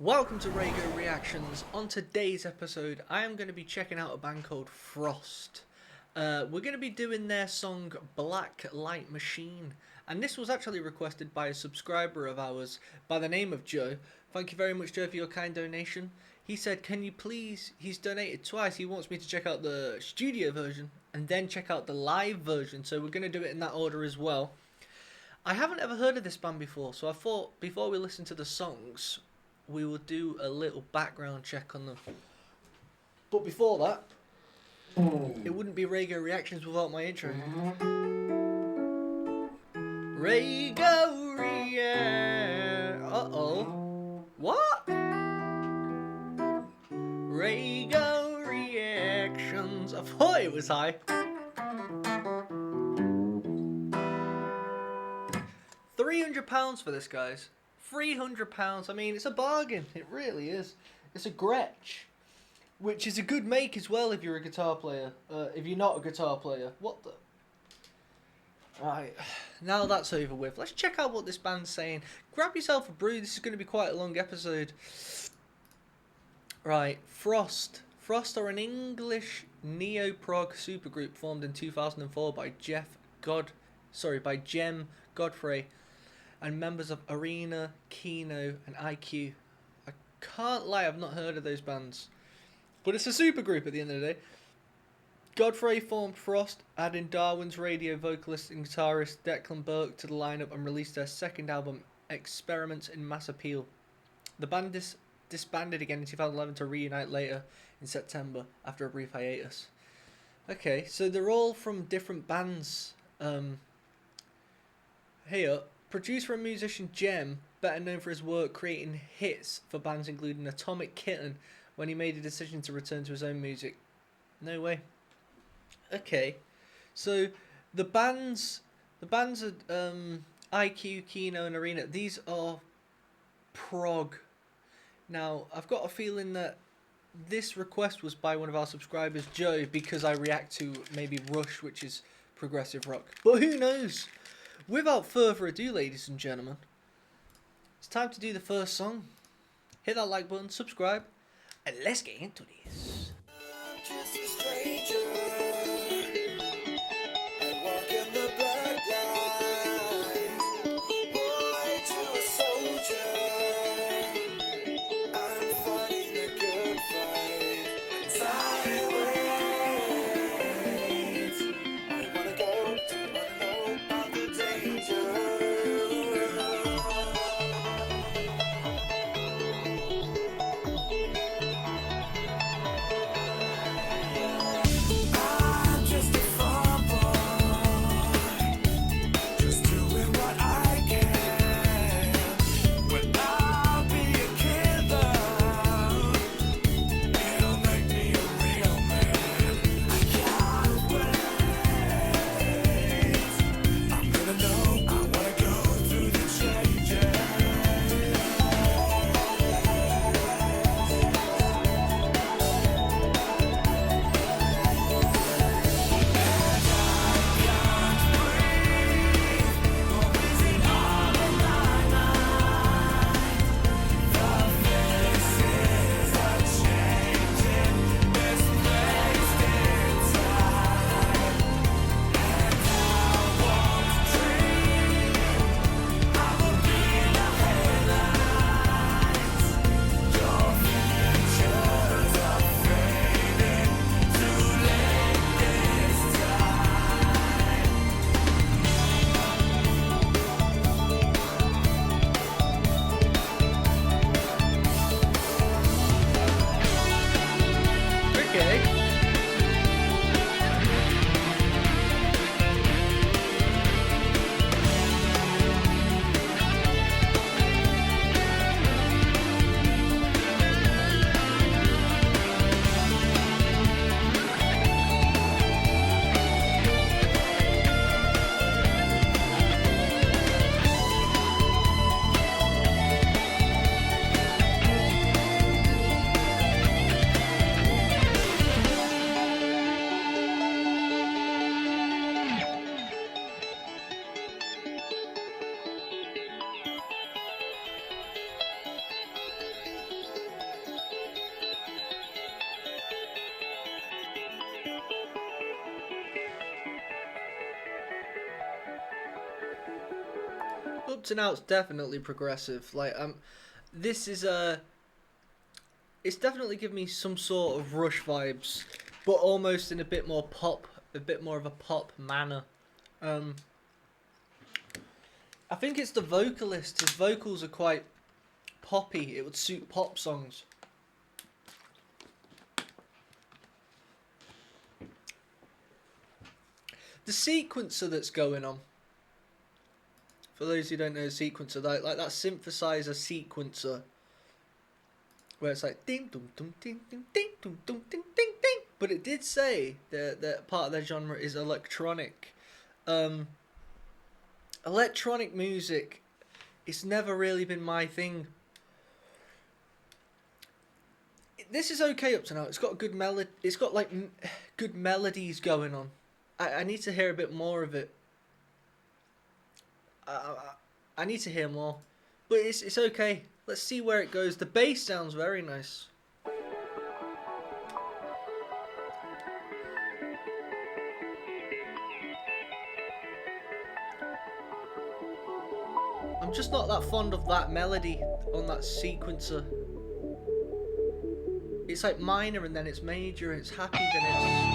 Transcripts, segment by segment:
Welcome to Raygo Reactions. On today's episode, I am going to be checking out a band called Frost. We're going to be doing their song Black Light Machine, and this was actually requested by a subscriber of ours by the name of Joe. Thank you very much, Joe, for your kind donation. He said, can you please, he's donated twice, he wants me to check out the studio version and then check out the live version, so we're going to do it in that order as well. I haven't ever heard of this band before, so I thought before we listen to the songs, we will do a little background check on them. But before that, it wouldn't be Raygo Reactions without my intro. Raygo React. Uh-oh. What? Raygo Reactions. I thought it was high. £300 for this, guys. £300. I mean, it's a bargain. It really is. It's a Gretsch, which is a good make as well if you're a guitar player. If you're not a guitar player, what the? Right, now that's over with. Let's check out what this band's saying. Grab yourself a brew. This is going to be quite a long episode. Right, Frost. Frost are an English neo-prog supergroup formed in 2004 by by Jem Godfrey and members of Arena, Kino and IQ. I can't lie, I've not heard of those bands. But it's a supergroup at the end of the day. Godfrey formed Frost, adding Darwin's radio vocalist and guitarist Declan Burke to the lineup and released their second album, Experiments in Mass Appeal. The band disbanded again in 2011 to reunite later in September after a brief hiatus. Okay, so they're all from different bands. Here, producer and musician Jem, better known for his work creating hits for bands including Atomic Kitten, when he made a decision to return to his own music. No way. Okay, so the bands are IQ, Kino and Arena. These are prog. Now, I've got a feeling that this request was by one of our subscribers, Joe, because I react to maybe Rush, which is progressive rock. But who knows? Without further ado, ladies and gentlemen, it's time to do the first song. Hit that like button, subscribe, and let's get into this. Just a stranger, I walk in the black light, boy to a soldier, I'm fighting a good fight, sideways, I wanna go, I know about the danger. I Up to Now it's definitely progressive. Like this is it's definitely given me some sort of Rush vibes, but almost in a bit more pop, a bit more of a pop manner. I think it's the vocalist. His vocals are quite poppy. It would suit pop songs. The sequencer that's going on. For those who don't know, sequencer, like that synthesizer sequencer, where it's like ding dum dum ding ding ding dum dum ding ding ding. But it did say that part of their genre is electronic. Electronic music, it's never really been my thing. This is okay up to now. It's got a good melody. It's got like good melodies going on. I need to hear a bit more of it. I need to hear more, but it's okay. Let's see where it goes. The bass sounds very nice. I'm just not that fond of that melody on that sequencer. It's like minor and then it's major, and it's happy, then it's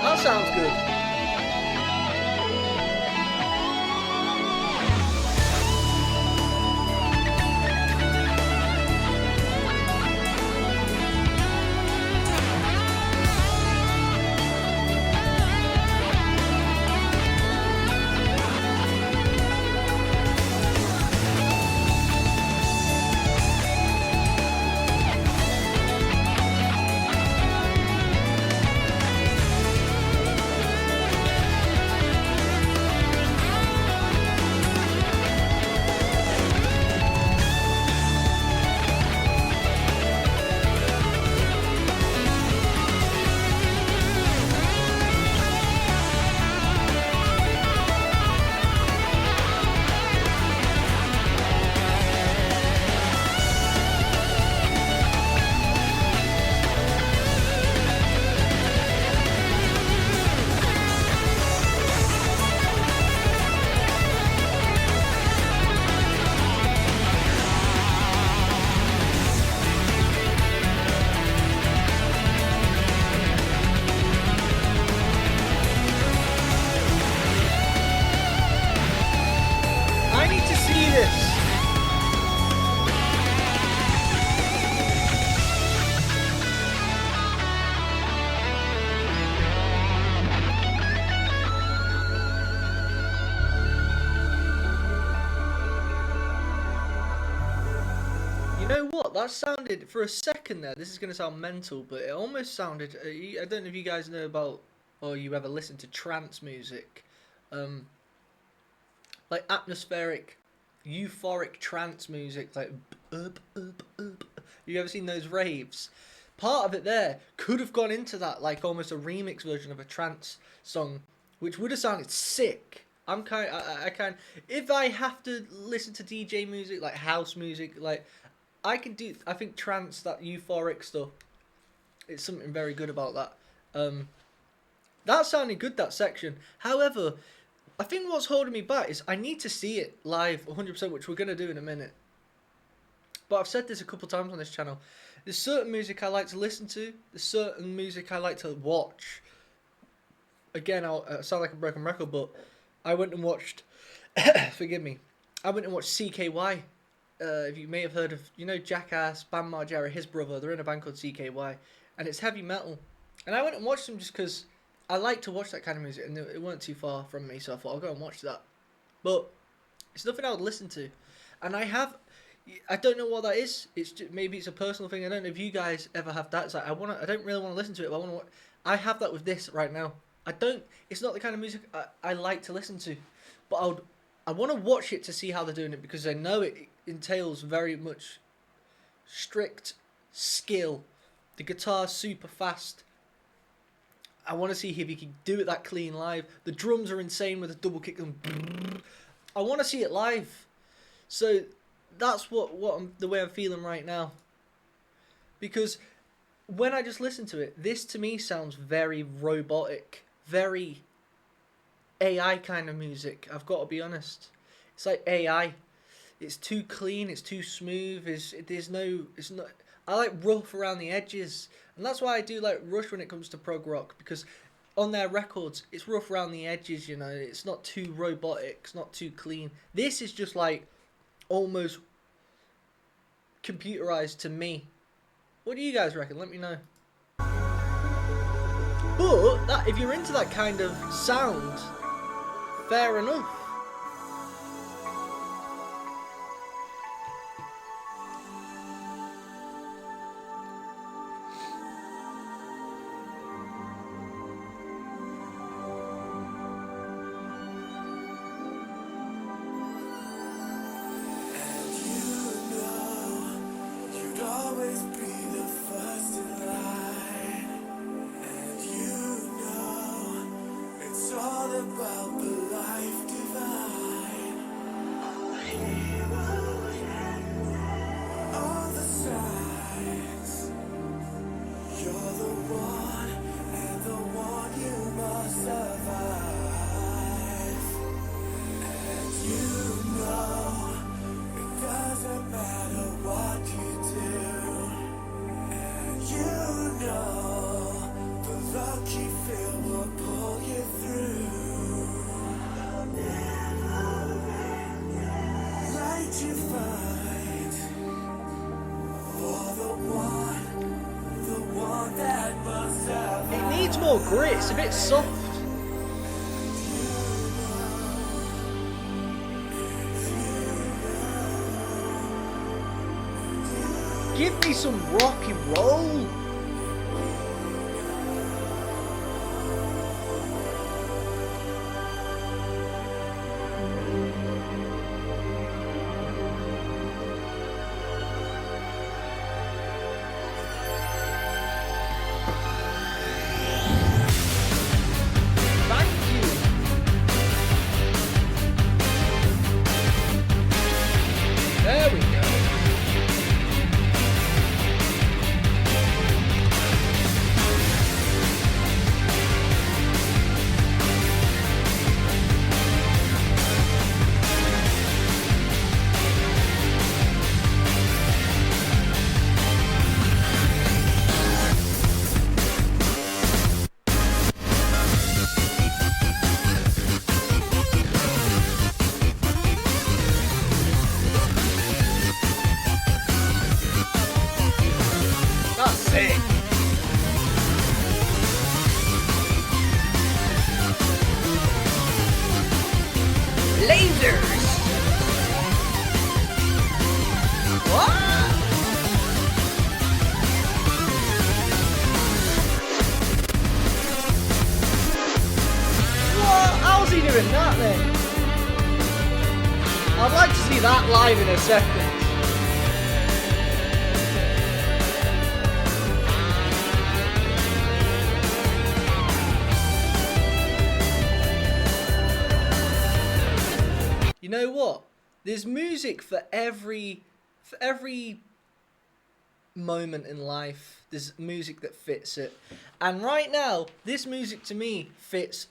that sounds good. I need to see this. You know what? That sounded, for a second there, this is going to sound mental, but it almost sounded, I don't know if you guys know about, or you ever listen to trance music. Like atmospheric, euphoric trance music, like you ever seen those raves? Part of it there could have gone into that, like almost a remix version of a trance song, which would have sounded sick. I if I have to listen to DJ music, like house music, like I can do, I think trance, that euphoric stuff, it's something very good about that. That sounded good, that section. However, I think what's holding me back is I need to see it live 100%, which we're going to do in a minute. But I've said this a couple times on this channel. There's certain music I like to listen to. There's certain music I like to watch. Again, I'll sound like a broken record, but I went and watched... forgive me. I went and watched CKY. If you may have heard of, you know, Jackass, Bam Margera, his brother. They're in a band called CKY. And it's heavy metal. And I went and watched them just because I like to watch that kind of music, and it weren't too far from me, so I thought I'll go and watch that. But it's nothing I would listen to, and I don't know what that is. It's just, maybe it's a personal thing. I don't know if you guys ever have that. It's like I don't really want to listen to it, but I have that with this right now. It's not the kind of music I like to listen to, but I want to watch it to see how they're doing it, because I know it entails very much strict skill. The guitar's super fast. I want to see if he can do it that clean live. The drums are insane with a double kick. I want to see it live. So that's the way I'm feeling right now. Because when I just listen to it, this to me sounds very robotic, very AI kind of music. I've got to be honest. It's like AI. It's too clean. It's too smooth. It's not. I like rough around the edges, and that's why I do like Rush when it comes to prog rock, because on their records it's rough around the edges. You know, it's not too robotic. It's not too clean. This is just like almost computerized to me. What do you guys reckon? Let me know. But that, if you're into that kind of sound, fair enough. Always be the first in line, and you know it's all about the life divine. All the signs, you're the one, and the one you must survive. And you know it doesn't matter what you do. You know the luck you feel will pull you through. Light you find for the one that must survive. It needs more grit. It's a bit soft. Give me some rock and roll. Thank you. There we go. That's sick. Lasers. What? What? How's he doing that then? I'd like to see that live in a second. You know what? There's music for every moment in life. There's music that fits it. And right now, this music to me fits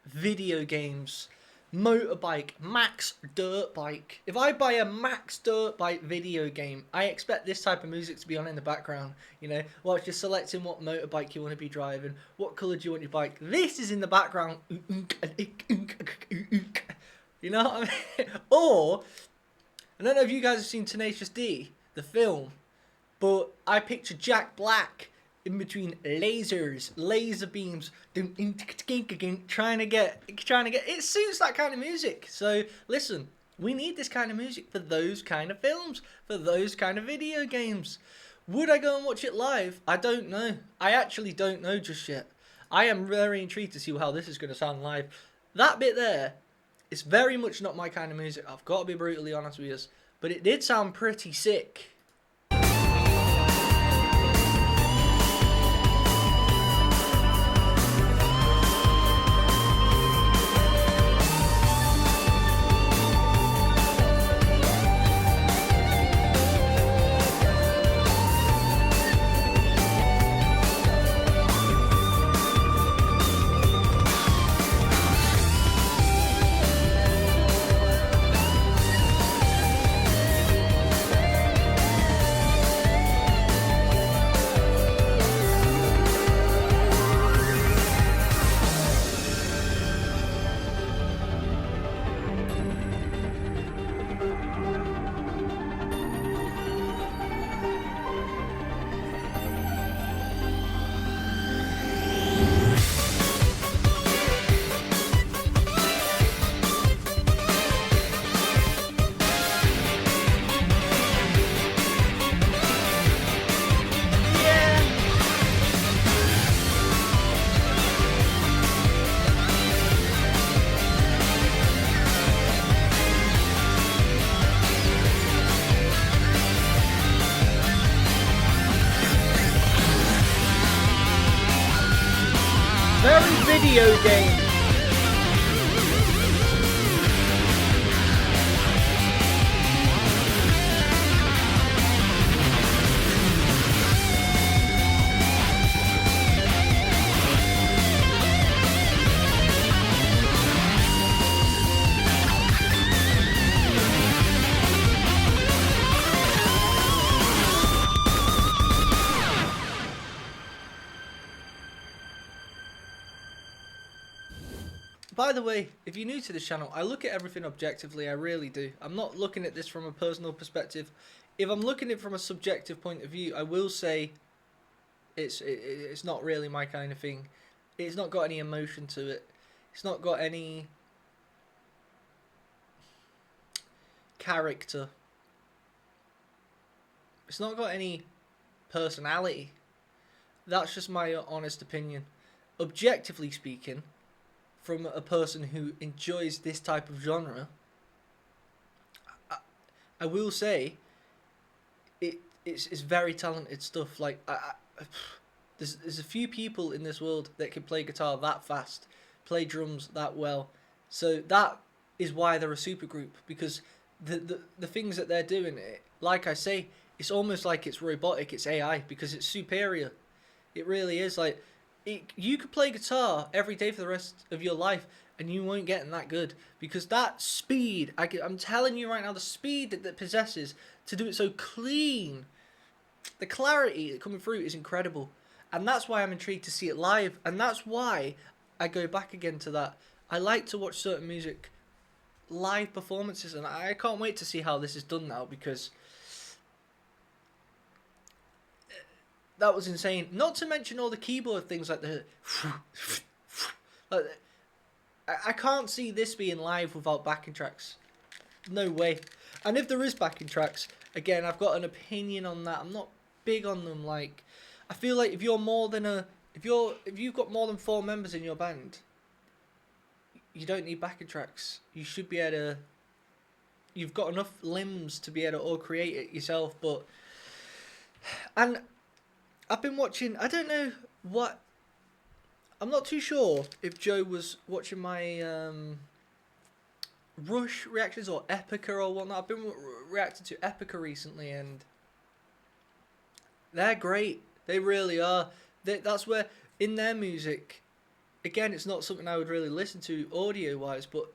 video games, motorbike, max dirt bike. If I buy a max dirt bike video game, I expect this type of music to be on in the background. You know, whilst you're selecting what motorbike you want to be driving, what colour do you want your bike. This is in the background. You know what I mean? Or, I don't know if you guys have seen Tenacious D, the film, but I picture Jack Black in between lasers, laser beams, trying to get. It suits that kind of music. So listen, we need this kind of music for those kind of films, for those kind of video games. Would I go and watch it live? I don't know. I actually don't know just yet. I am very intrigued to see how this is going to sound live. That bit there. It's very much not my kind of music, I've got to be brutally honest with you, but it did sound pretty sick. Very video game. By the way, if you're new to this channel, I look at everything objectively, I really do. I'm not looking at this from a personal perspective. If I'm looking at it from a subjective point of view, I will say it's not really my kind of thing. It's not got any emotion to it. It's not got any character. It's not got any personality. That's just my honest opinion. Objectively speaking, from a person who enjoys this type of genre, I will say it's very talented stuff. Like there's a few people in this world that can play guitar that fast, play drums that well. So that is why they're a supergroup, because the things that they're doing, like I say, it's almost like it's robotic, it's AI, because it's superior. It really is. Like, you could play guitar every day for the rest of your life and you won't get that good, because that speed, I'm telling you right now, the speed that possesses to do it so clean, the clarity coming through is incredible. And that's why I'm intrigued to see it live, and that's why I go back again to that. I like to watch certain music live performances, and I can't wait to see how this is done now, because that was insane. Not to mention all the keyboard things like the I can't see this being live without backing tracks. No way. And if there is backing tracks, again, I've got an opinion on that. I'm not big on them. Like, I feel like if you're more than if you've got more than 4 members in your band, you don't need backing tracks. You should be able to. You've got enough limbs to be able to all create it yourself. But and I've been watching. I don't know what. I'm not too sure if Joe was watching my Rush reactions or Epica or whatnot. I've been reacting to Epica recently, and they're great. They really are. That's where, in their music, again, it's not something I would really listen to audio-wise, but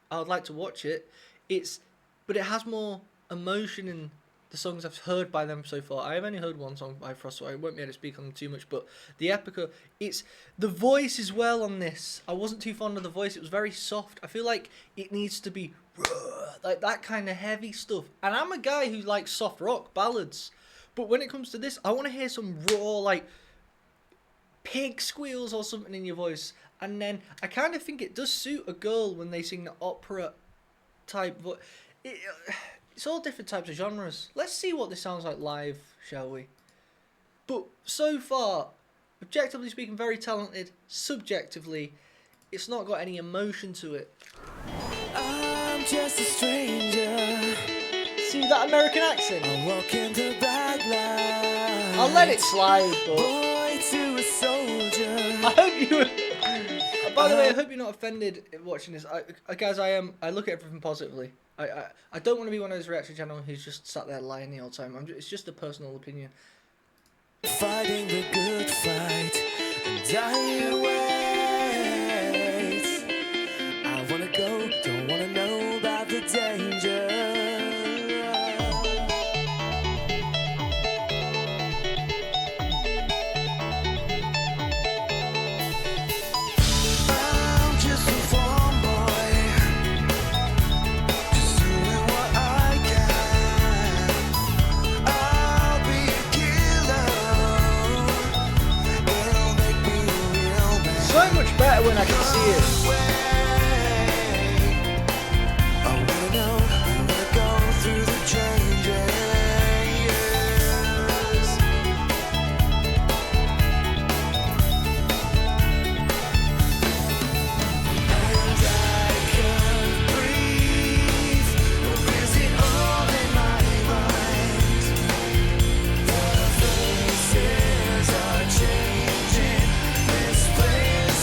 I would like to watch it. But it has more emotion in the songs I've heard by them so far. I have only heard one song by Frost, so I won't be able to speak on them too much. But the Epica, it's the voice as well on this. I wasn't too fond of the voice. It was very soft. I feel like it needs to be like that kind of heavy stuff. And I'm a guy who likes soft rock ballads. But when it comes to this, I want to hear some raw, like, pig squeals or something in your voice. And then I kind of think it does suit a girl when they sing the opera type voice. It's all different types of genres. Let's see what this sounds like live, shall we? But so far, objectively speaking, very talented. Subjectively, it's not got any emotion to it. I'm just a stranger. See that American accent? I walk in the black light. I'll let it slide, but Boy to a soldier. I hope you. By the way, I hope you're not offended watching this. Guys, I look at everything positively. I don't want to be one of those reaction channels who's just sat there lying the whole time. It's just a personal opinion. Fighting the good fight and I wait. I wanna go, don't wanna know about the danger. I'm just a farm boy, just doing what I can. I'll be a killer. It'll make me a real man. So much better when I can see it. I wanna know, I wanna go through the changes. And I can't breathe. Is it all in my mind? The faces are changing. This place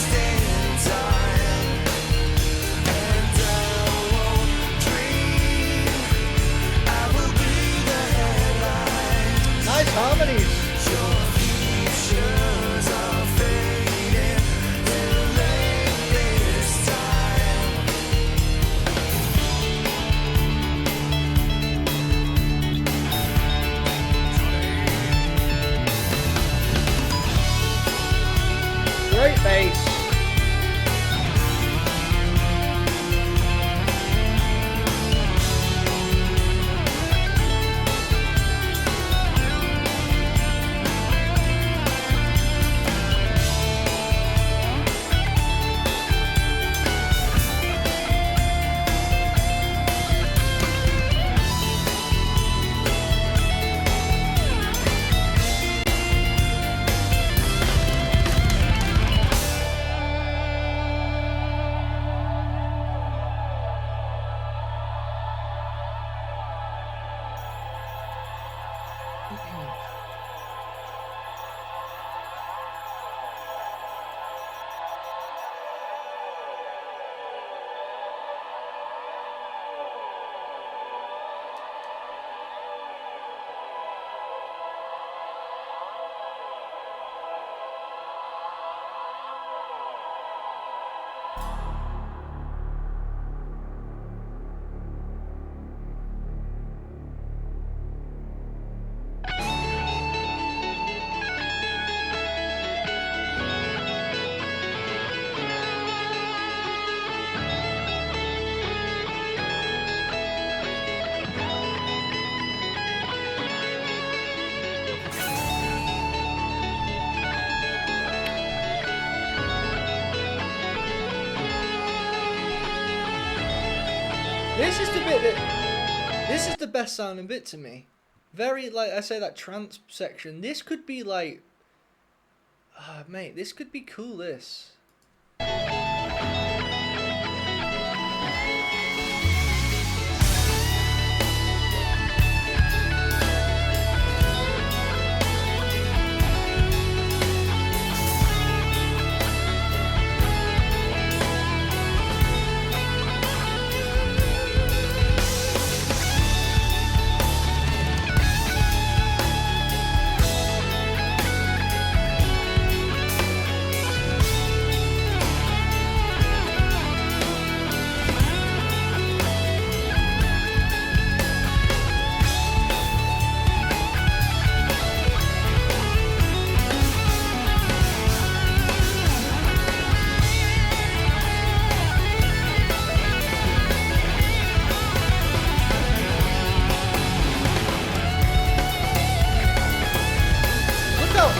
This is the bit that. This is the best sounding bit to me. Very, like I say, that trance section. This could be like. Ah, mate, this could be cool, this.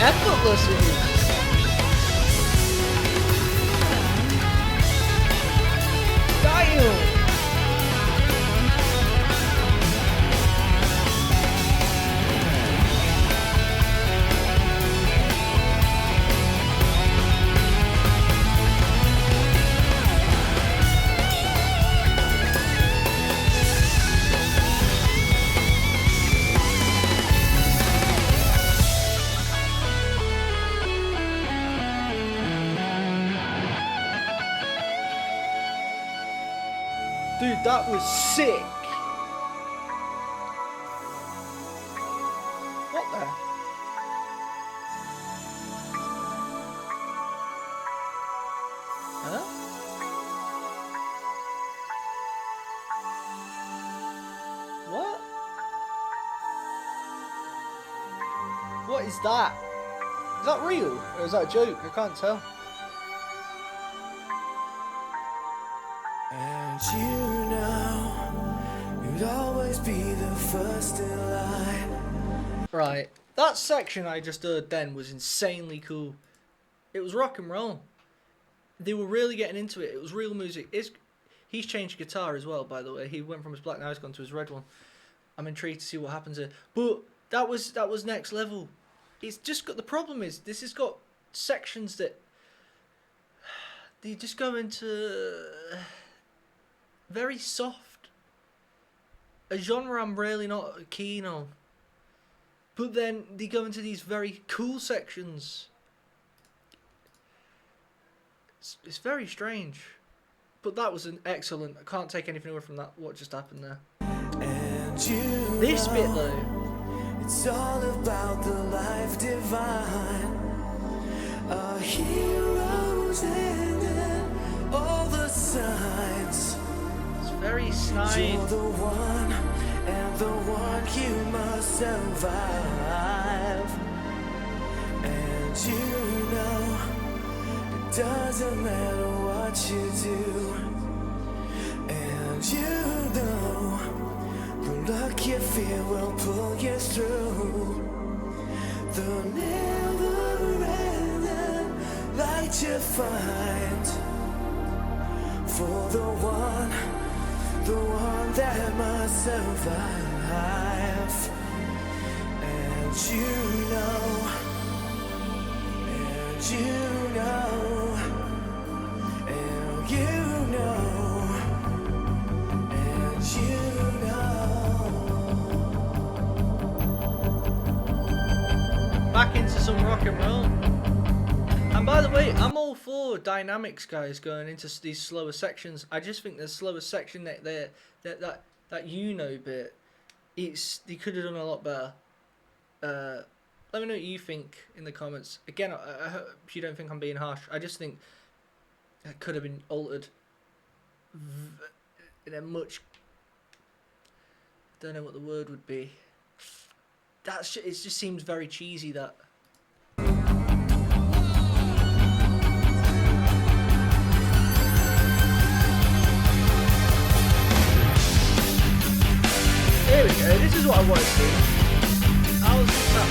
Effortless it is. Damn. Dude, that was sick. What the? Huh? What? What is that? Is that real? Or is that a joke? I can't tell. And you know, you'd always be the first in line. Right, that section I just heard then was insanely cool. It was rock and roll. They were really getting into it. It was real music. He's changed guitar as well, by the way. He went from his black, now he's gone to his red one. I'm intrigued to see what happens here. But that was next level. It's just got, the problem is this has got sections that they just go into very soft, a genre I'm really not keen on. But then they go into these very cool sections. It's very strange. But that was an excellent. I can't take anything away from that. What just happened there? And you This bit know, though. it's all about the life divine. Our heroes and all the signs. It's very snide. You're the one, and the one you must survive. And you know, it doesn't matter what you do. And you know, the luck you feel will pull you through. The never-ending light you find for the one that must survive. And you know, and you know, and you know, and you know. Back into some rock and roll. And by the way, I'm all for dynamics, guys, going into these slower sections. I just think the slower section that you know bit, they could have done a lot better. Let me know what you think in the comments. Again, I hope you don't think I'm being harsh. I just think it could have been altered in a much. Don't know what the word would be. It just seems very cheesy, that. There we go, this is what I want to see. How's that?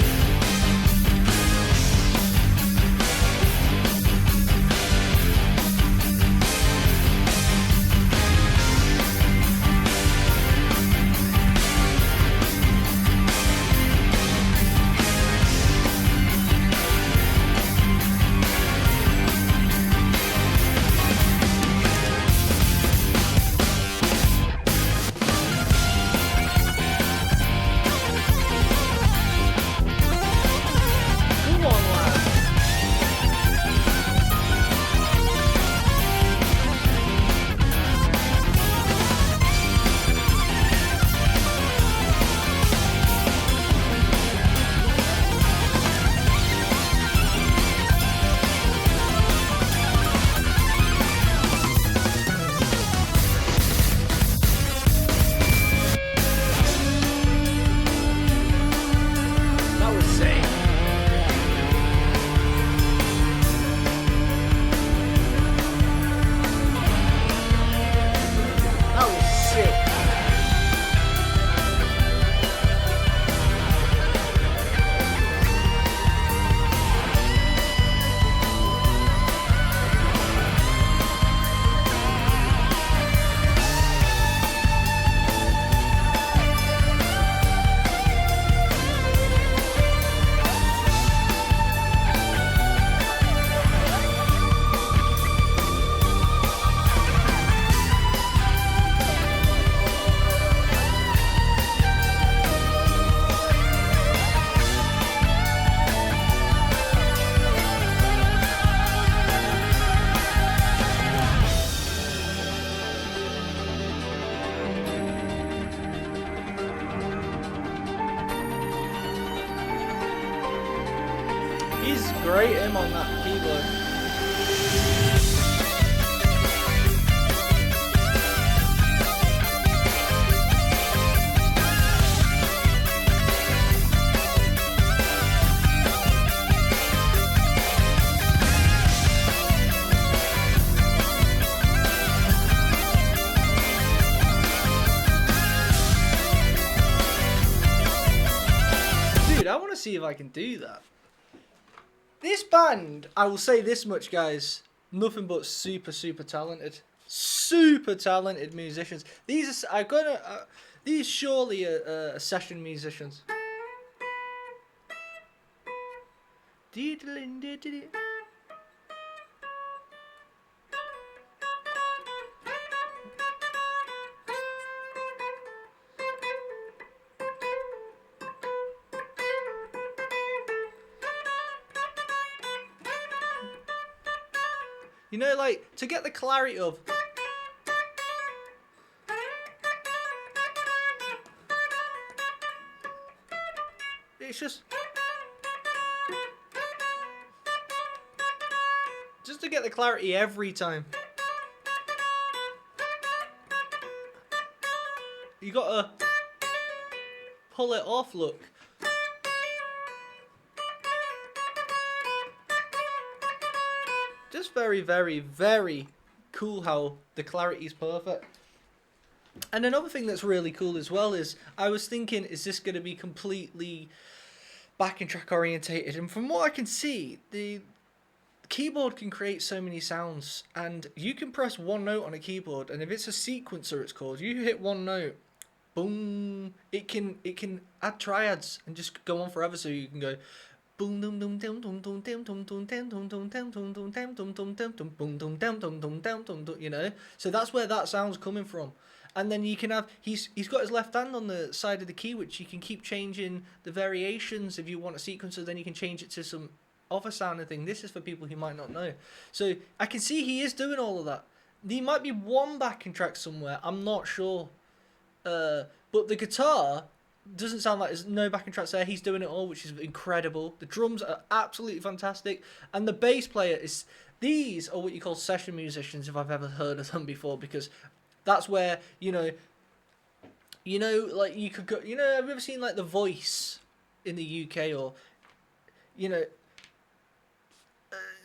great him on that keyboard. I want to see if I can do that. This band, I will say this much, guys, nothing but super talented musicians. These are these surely are session musicians. You know, like, to get the clarity of... It's just to get the clarity every time. You gotta pull it off, look. Just very cool how the clarity is perfect. And another thing that's really cool as well is I was thinking, is this going to be completely backing track orientated? And from what I can see, the keyboard can create so many sounds, and you can press one note on a keyboard, and if it's a sequencer, it's called, you hit one note, boom, it can add triads and just go on forever. So you can go boom dum dum dum dum dum dum dum dum dum dum dum dum dum dum dum dum dum dum dum boom dum dum dum dum dum dum dum, you know. So that's where that sound's coming from. And then you can have he's got his left hand on the side of the key, which you can keep changing the variations. If you want a sequencer, then you can change it to some other sounding thing. This is for people who might not know. So I can see he is doing all of that. There might be one backing track somewhere, I'm not sure. But the guitar doesn't sound like there's no backing tracks there. He's doing it all, which is incredible. The drums are absolutely fantastic. And the bass player is... These are what you call session musicians, if I've ever heard of them before, because that's where, you know, like you could go... You know, have you ever seen like The Voice in the UK, or, you know...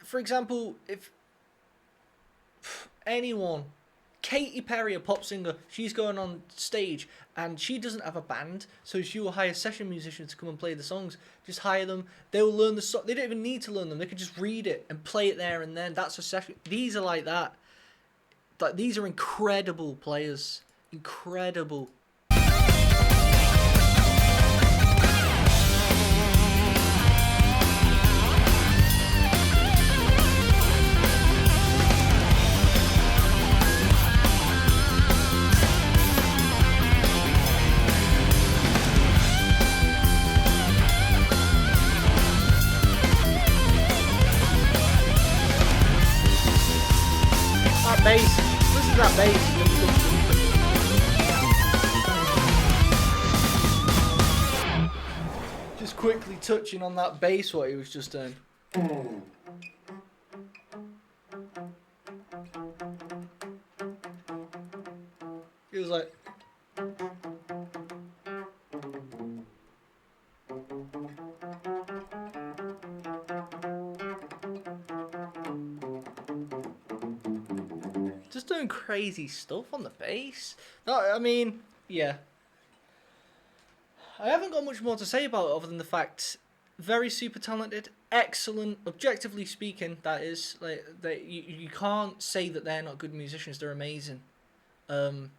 for example, if anyone... Katy Perry, a pop singer, she's going on stage and she doesn't have a band, so she will hire session musicians to come and play the songs. Just hire them. They will learn the song. They don't even need to learn them. They can just read it and play it there and then. That's a session. These are like that. Like, these are incredible players. Incredible. Bass. Listen to that bass. Just quickly touching on that bass, what he was just doing. He was like... just doing crazy stuff on the bass. No, I mean, yeah. I haven't got much more to say about it other than the fact, very super talented, excellent, objectively speaking, that is. Like, you can't say that they're not good musicians, they're amazing. But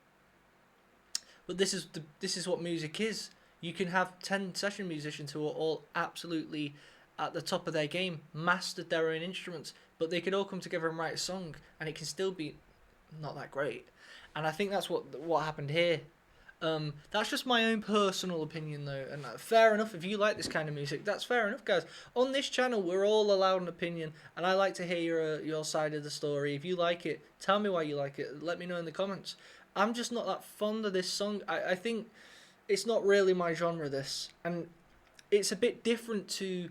this is what music is. You can have 10 session musicians who are all absolutely at the top of their game, mastered their own instruments, but they could all come together and write a song, and it can still be not that great. And I think that's what happened here. That's just my own personal opinion, though, and fair enough. If you like this kind of music, that's fair enough, guys. On this channel, we're all allowed an opinion, and I like to hear your side of the story. If you like it, tell me why you like it. Let me know in the comments. I'm just not that fond of this song. I think it's not really my genre, this, and it's a bit different to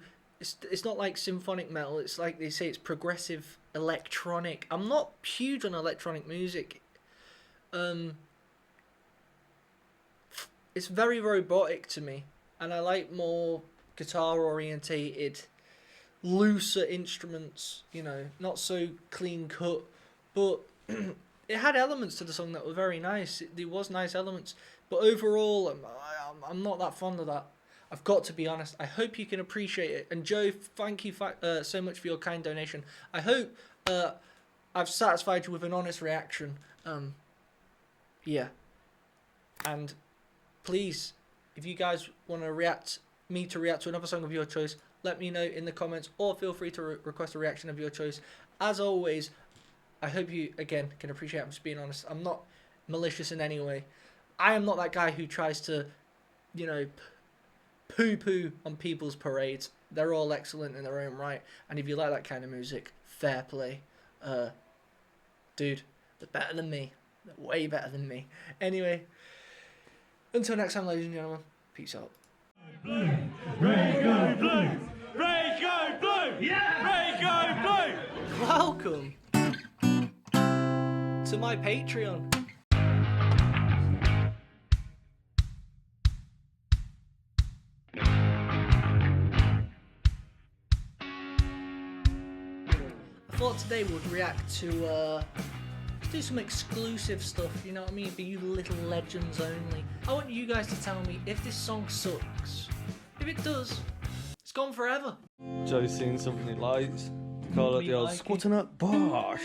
it's not like symphonic metal. It's like they say it's progressive electronic. I'm not huge on electronic music. It's very robotic to me, and I like more guitar orientated, looser instruments. You know, not so clean cut, but it had elements to the song that were very nice. There was nice elements, but overall, I'm not that fond of that. I've got to be honest. I hope you can appreciate it. And Joe, thank you so much for your kind donation. I hope I've satisfied you with an honest reaction. Yeah. And please, if you guys want to react to another song of your choice, let me know in the comments, or feel free to request a reaction of your choice. As always, I hope you, again, can appreciate I'm just being honest. I'm not malicious in any way. I am not that guy who tries to, you know, poo-poo on people's parades. They're all excellent in their own right. And if you like that kind of music, fair play. Dude, they're better than me. They're way better than me. Anyway, until next time, ladies and gentlemen, peace out. Blue. Raygo blue. Raygo blue. Yeah. Raygo blue. Welcome to my Patreon. I thought today we'd react to let's do some exclusive stuff, you know what I mean, for you little legends only. I want you guys to tell me if this song sucks. If it does, it's gone forever. Joe's seen something he likes. Call it Me the old like it. squatting up bosh.